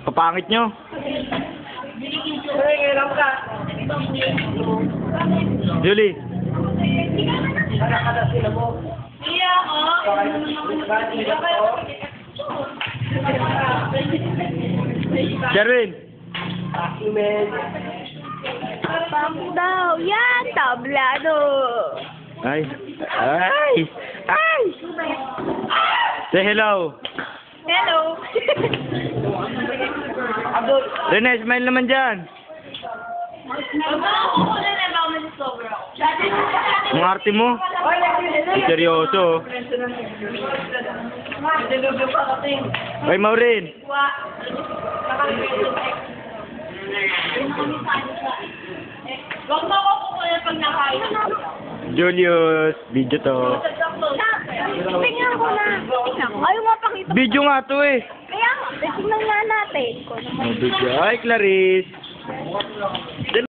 Kapangit nyo. Julie. Sherwin. Bangko daw. Yan, tablado. Ay. Ay. Ay. Say hello. Hello. Rene, smile naman dyan. Ang arte mo. Seryoso. Ay, Maureen. Wag mo ako kukunin pag nakain. Julius, video to. Tingnan ko na. Ayaw nga pakita. Video nga to eh. Kaya nga, tingnan nga natin. Oh, video. Ay, Clarice.